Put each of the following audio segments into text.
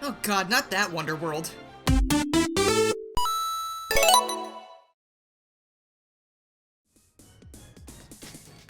Oh god, not that WonderWorld.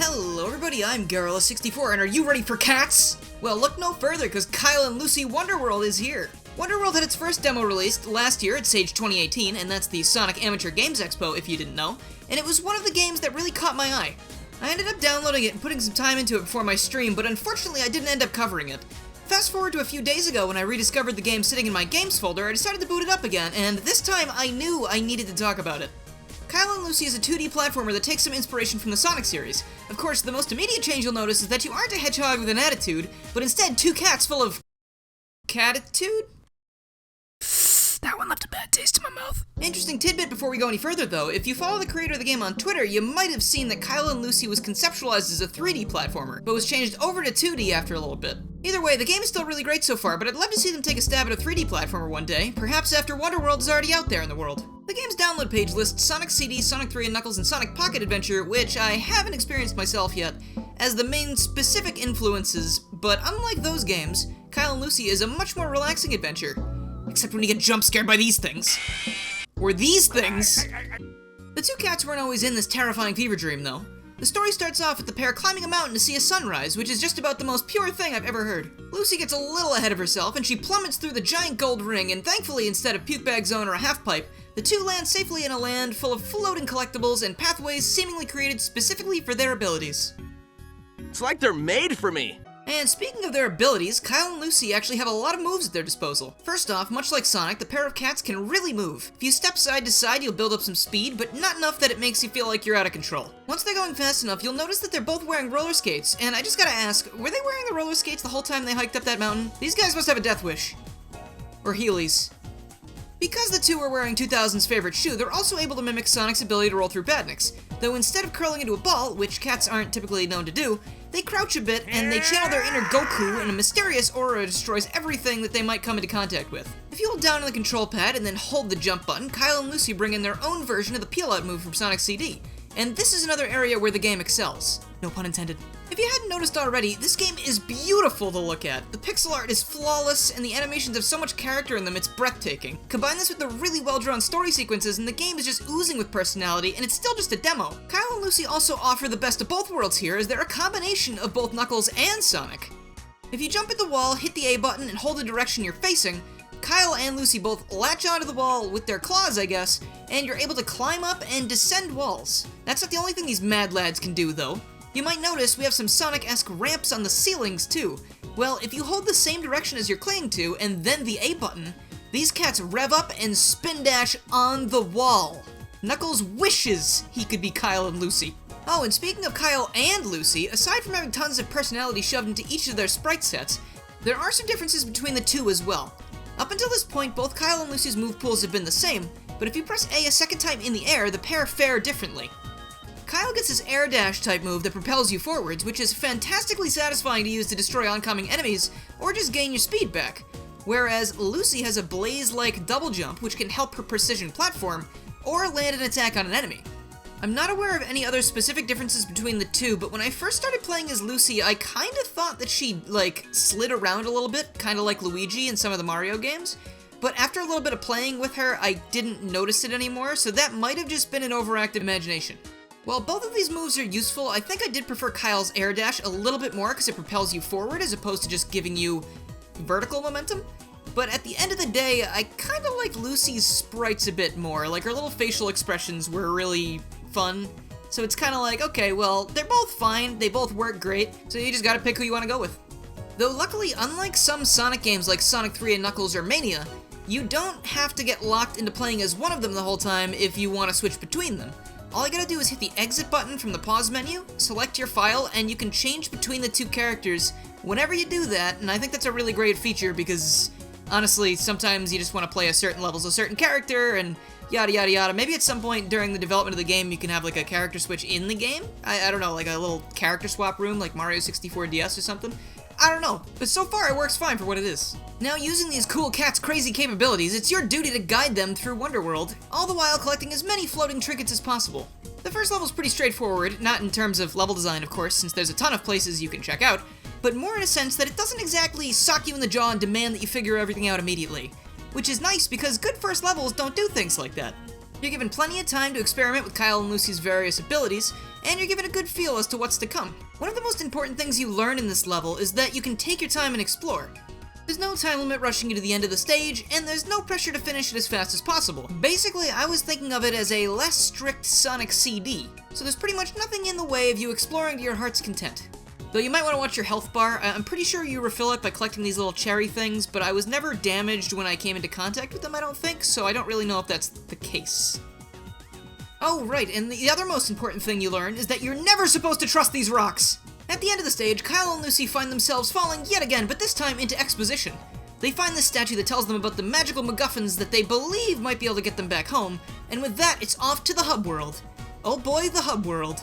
Hello everybody, I'm Garrula64, and are you ready for cats? Well, look no further, because Kyle and Lucy WonderWorld is here. WonderWorld had its first demo released last year at Sage 2018, and that's the Sonic Amateur Games Expo, if you didn't know, and it was one of the games that really caught my eye. I ended up downloading it and putting some time into it before my stream, but unfortunately I didn't end up covering it. Fast forward to a few days ago when I rediscovered the game sitting in my games folder, I decided to boot it up again, and this time I knew I needed to talk about it. Kyle and Lucy is a 2D platformer that takes some inspiration from the Sonic series. Of course, the most immediate change you'll notice is that you aren't a hedgehog with an attitude, but instead two cats full of... catitude? That one left a bad taste in my mouth. Interesting tidbit before we go any further though, if you follow the creator of the game on Twitter, you might have seen that Kyle and Lucy was conceptualized as a 3D platformer, but was changed over to 2D after a little bit. Either way, the game is still really great so far, but I'd love to see them take a stab at a 3D platformer one day, perhaps after WonderWorld is already out there in the world. The game's download page lists Sonic CD, Sonic 3 and Knuckles, and Sonic Pocket Adventure, which I haven't experienced myself yet, as the main specific influences, but unlike those games, Kyle and Lucy is a much more relaxing adventure. Except when you get jump scared by these things. Or these things. The two cats weren't always in this terrifying fever dream, though. The story starts off with the pair climbing a mountain to see a sunrise, which is just about the most pure thing I've ever heard. Lucy gets a little ahead of herself, and she plummets through the giant gold ring, and thankfully, instead of puke bag zone or a half pipe, the two land safely in a land full of floating collectibles and pathways seemingly created specifically for their abilities. It's like they're made for me. And speaking of their abilities, Kyle and Lucy actually have a lot of moves at their disposal. First off, much like Sonic, the pair of cats can really move. If you step side to side, you'll build up some speed, but not enough that it makes you feel like you're out of control. Once they're going fast enough, you'll notice that they're both wearing roller skates, and I just gotta ask, were they wearing the roller skates the whole time they hiked up that mountain? These guys must have a death wish. Or Heelys. Because the two are wearing 2000's favorite shoe, they're also able to mimic Sonic's ability to roll through badniks, though instead of curling into a ball, which cats aren't typically known to do, they crouch a bit and they channel their inner Goku, and a mysterious aura destroys everything that they might come into contact with. If you hold down on the control pad and then hold the jump button, Kyle and Lucy bring in their own version of the peel-out move from Sonic CD, and this is another area where the game excels. No pun intended. If you hadn't noticed already, this game is beautiful to look at. The pixel art is flawless, and the animations have so much character in them, it's breathtaking. Combine this with the really well-drawn story sequences, and the game is just oozing with personality, and it's still just a demo. Kyle and Lucy also offer the best of both worlds here, as they're a combination of both Knuckles and Sonic. If you jump at the wall, hit the A button, and hold the direction you're facing, Kyle and Lucy both latch onto the wall with their claws, I guess, and you're able to climb up and descend walls. That's not the only thing these mad lads can do, though. You might notice we have some Sonic-esque ramps on the ceilings, too. Well, if you hold the same direction as you're clinging to, and then the A button, these cats rev up and spin dash on the wall. Knuckles wishes he could be Kyle and Lucy. Oh, and speaking of Kyle and Lucy, aside from having tons of personality shoved into each of their sprite sets, there are some differences between the two as well. Up until this point, both Kyle and Lucy's move pools have been the same, but if you press A a second time in the air, the pair fare differently. Kyle gets his air dash type move that propels you forwards, which is fantastically satisfying to use to destroy oncoming enemies, or just gain your speed back. Whereas Lucy has a blaze-like double jump, which can help her precision platform, or land an attack on an enemy. I'm not aware of any other specific differences between the two, but when I first started playing as Lucy, I kinda thought that she, slid around a little bit, kinda like Luigi in some of the Mario games. But after a little bit of playing with her, I didn't notice it anymore, so that might have just been an overactive imagination. While both of these moves are useful, I think I did prefer Kyle's air dash a little bit more because it propels you forward as opposed to just giving you vertical momentum. But at the end of the day, I kind of like Lucy's sprites a bit more. Like, her little facial expressions were really fun. So it's kind of like, okay, well, they're both fine, they both work great, so you just gotta pick who you want to go with. Though luckily, unlike some Sonic games like Sonic 3 and Knuckles or Mania, you don't have to get locked into playing as one of them the whole time if you want to switch between them. All you gotta do is hit the exit button from the pause menu, select your file, and you can change between the two characters whenever you do that, and I think that's a really great feature because, honestly, sometimes you just want to play a certain level as a certain character, and yada yada yada. Maybe at some point during the development of the game you can have like a character switch in the game? I don't know, like a little character swap room like Mario 64 DS or something? I don't know, but so far it works fine for what it is. Now, using these cool cats' crazy capabilities, it's your duty to guide them through WonderWorld, all the while collecting as many floating trinkets as possible. The first level's pretty straightforward, not in terms of level design, of course, since there's a ton of places you can check out, but more in a sense that it doesn't exactly sock you in the jaw and demand that you figure everything out immediately. Which is nice because good first levels don't do things like that. You're given plenty of time to experiment with Kyle and Lucy's various abilities, and you're given a good feel as to what's to come. One of the most important things you learn in this level is that you can take your time and explore. There's no time limit rushing you to the end of the stage, and there's no pressure to finish it as fast as possible. Basically, I was thinking of it as a less strict Sonic CD, so there's pretty much nothing in the way of you exploring to your heart's content. Though you might want to watch your health bar. I'm pretty sure you refill it by collecting these little cherry things, but I was never damaged when I came into contact with them, I don't think, so I don't really know if that's the case. Oh, right, and the other most important thing you learn is that you're never supposed to trust these rocks! At the end of the stage, Kyle and Lucy find themselves falling yet again, but this time into exposition. They find this statue that tells them about the magical MacGuffins that they believe might be able to get them back home, and with that, it's off to the hub world. Oh boy, the hub world.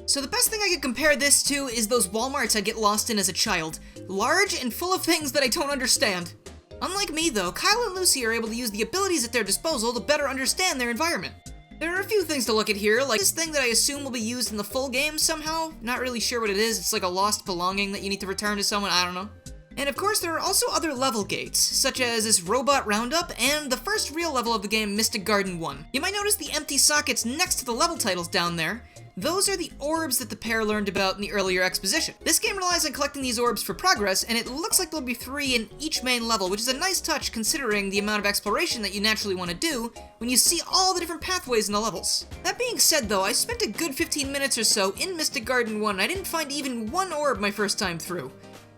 So the best thing I could compare this to is those Walmarts I get lost in as a child. Large and full of things that I don't understand. Unlike me though, Kyle and Lucy are able to use the abilities at their disposal to better understand their environment. There are a few things to look at here, like this thing that I assume will be used in the full game somehow. Not really sure what it is, it's like a lost belonging that you need to return to someone, I don't know. And of course there are also other level gates, such as this robot Roundup and the first real level of the game, Mystic Garden 1. You might notice the empty sockets next to the level titles down there. Those are the orbs that the pair learned about in the earlier exposition. This game relies on collecting these orbs for progress, and it looks like there'll be 3 in each main level, which is a nice touch considering the amount of exploration that you naturally want to do when you see all the different pathways in the levels. That being said though, I spent a good 15 minutes or so in Mystic Garden 1 and I didn't find even one orb my first time through.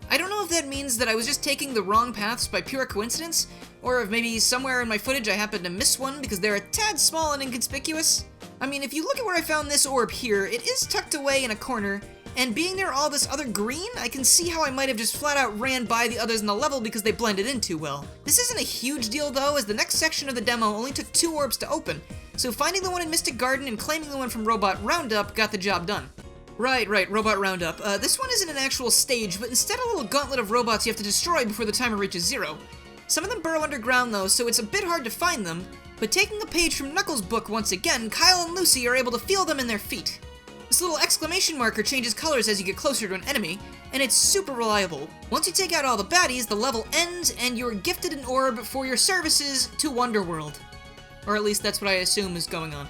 I don't know if that means that I was just taking the wrong paths by pure coincidence, or if maybe somewhere in my footage I happened to miss one because they're a tad small and inconspicuous. I mean, if you look at where I found this orb here, it is tucked away in a corner, and being near all this other green, I can see how I might have just flat out ran by the others in the level because they blended in too well. This isn't a huge deal though, as the next section of the demo only took 2 orbs to open, so finding the one in Mystic Garden and claiming the one from Robot Roundup got the job done. Right, Robot Roundup. This one isn't an actual stage, but instead a little gauntlet of robots you have to destroy before the timer reaches 0. Some of them burrow underground though, so it's a bit hard to find them, but taking a page from Knuckles' book once again, Kyle and Lucy are able to feel them in their feet. This little exclamation marker changes colors as you get closer to an enemy, and it's super reliable. Once you take out all the baddies, the level ends, and you're gifted an orb for your services to WonderWorld. Or at least that's what I assume is going on.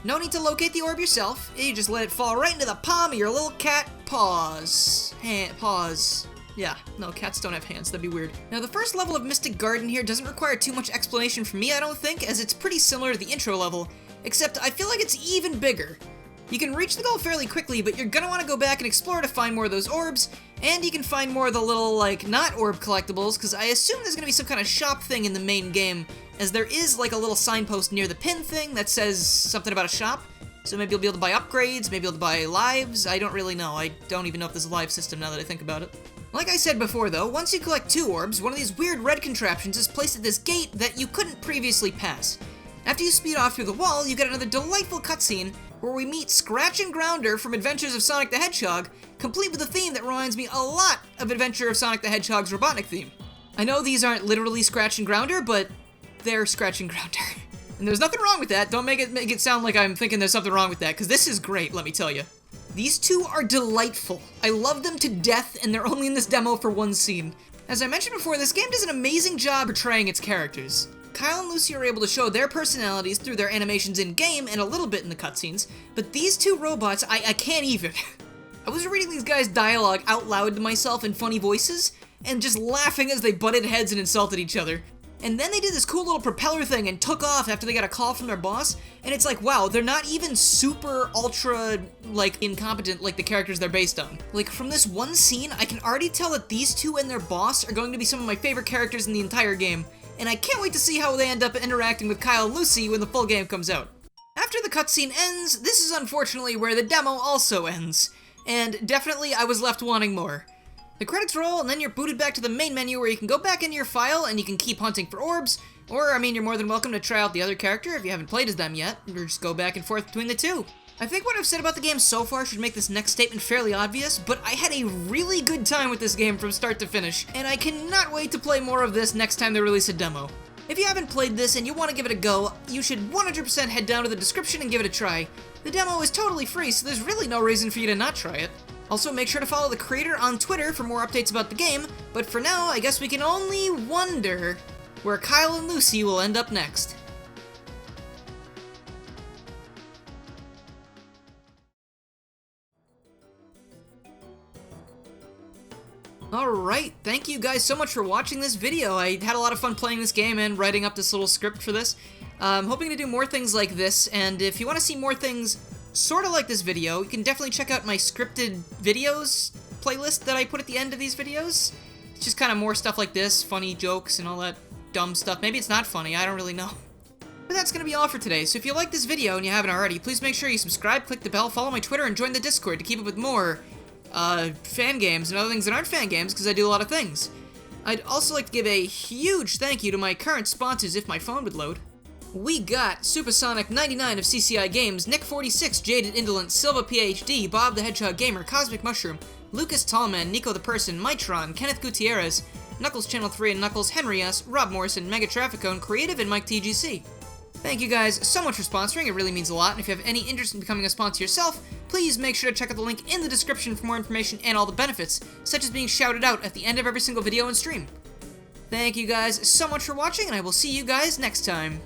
No need to locate the orb yourself, you just let it fall right into the palm of your little cat paws. Paws. Yeah, no, cats don't have hands, that'd be weird. Now the first level of Mystic Garden here doesn't require too much explanation from me, I don't think, as it's pretty similar to the intro level, except I feel like it's even bigger. You can reach the goal fairly quickly, but you're gonna want to go back and explore to find more of those orbs, and you can find more of the little, like, not orb collectibles, because I assume there's gonna be some kind of shop thing in the main game, as there is, like, a little signpost near the pin thing that says something about a shop. So maybe you'll be able to buy upgrades, maybe you'll be able to buy lives, I don't really know. I don't even know if there's a live system now that I think about it. Like I said before though, once you collect 2 orbs, one of these weird red contraptions is placed at this gate that you couldn't previously pass. After you speed off through the wall, you get another delightful cutscene where we meet Scratch and Grounder from Adventures of Sonic the Hedgehog, complete with a theme that reminds me a lot of Adventure of Sonic the Hedgehog's Robotnik theme. I know these aren't literally Scratch and Grounder, but they're Scratch and Grounder. And there's nothing wrong with that, don't make it sound like I'm thinking there's something wrong with that, because this is great, let me tell you. These 2 are delightful. I love them to death, and they're only in this demo for one scene. As I mentioned before, this game does an amazing job portraying its characters. Kyle and Lucy are able to show their personalities through their animations in-game and a little bit in the cutscenes, but these 2 robots, I can't even. I was reading these guys' dialogue out loud to myself in funny voices, and just laughing as they butted heads and insulted each other. And then they did this cool little propeller thing and took off after they got a call from their boss, and it's like, wow, they're not even super ultra, like, incompetent like the characters they're based on. Like, from this one scene, I can already tell that these 2 and their boss are going to be some of my favorite characters in the entire game, and I can't wait to see how they end up interacting with Kyle and Lucy when the full game comes out. After the cutscene ends, this is unfortunately where the demo also ends, and definitely I was left wanting more. The credits roll, and then you're booted back to the main menu where you can go back into your file and you can keep hunting for orbs, or, I mean, you're more than welcome to try out the other character if you haven't played as them yet, or just go back and forth between the 2. I think what I've said about the game so far should make this next statement fairly obvious, but I had a really good time with this game from start to finish, and I cannot wait to play more of this next time they release a demo. If you haven't played this and you want to give it a go, you should 100% head down to the description and give it a try. The demo is totally free, so there's really no reason for you to not try it. Also, make sure to follow the creator on Twitter for more updates about the game, but for now, I guess we can only wonder where Kyle and Lucy will end up next. Alright, thank you guys so much for watching this video. I had a lot of fun playing this game and writing up this little script for this. I'm hoping to do more things like this, and if you want to see more things sort of like this video, you can definitely check out my scripted videos playlist that I put at the end of these videos. It's just kind of more stuff like this, funny jokes and all that dumb stuff. Maybe it's not funny, I don't really know. But that's going to be all for today, so if you like this video and you haven't already, please make sure you subscribe, click the bell, follow my Twitter, and join the Discord to keep up with more fan games and other things that aren't fan games, because I do a lot of things. I'd also like to give a huge thank you to my current sponsors if my phone would load. We got Supersonic 99 of CCI Games, Nick 46, Jaded Indolent, Silva PhD, Bob the Hedgehog Gamer, Cosmic Mushroom, Lucas Tallman, Nico the Person, Mitron, Kenneth Gutierrez, Knuckles Channel 3 and Knuckles, Henry S, Rob Morrison, Mega Trafficone, Creative, and Mike TGC. Thank you guys so much for sponsoring, it really means a lot, and if you have any interest in becoming a sponsor yourself, please make sure to check out the link in the description for more information and all the benefits, such as being shouted out at the end of every single video and stream. Thank you guys so much for watching, and I will see you guys next time.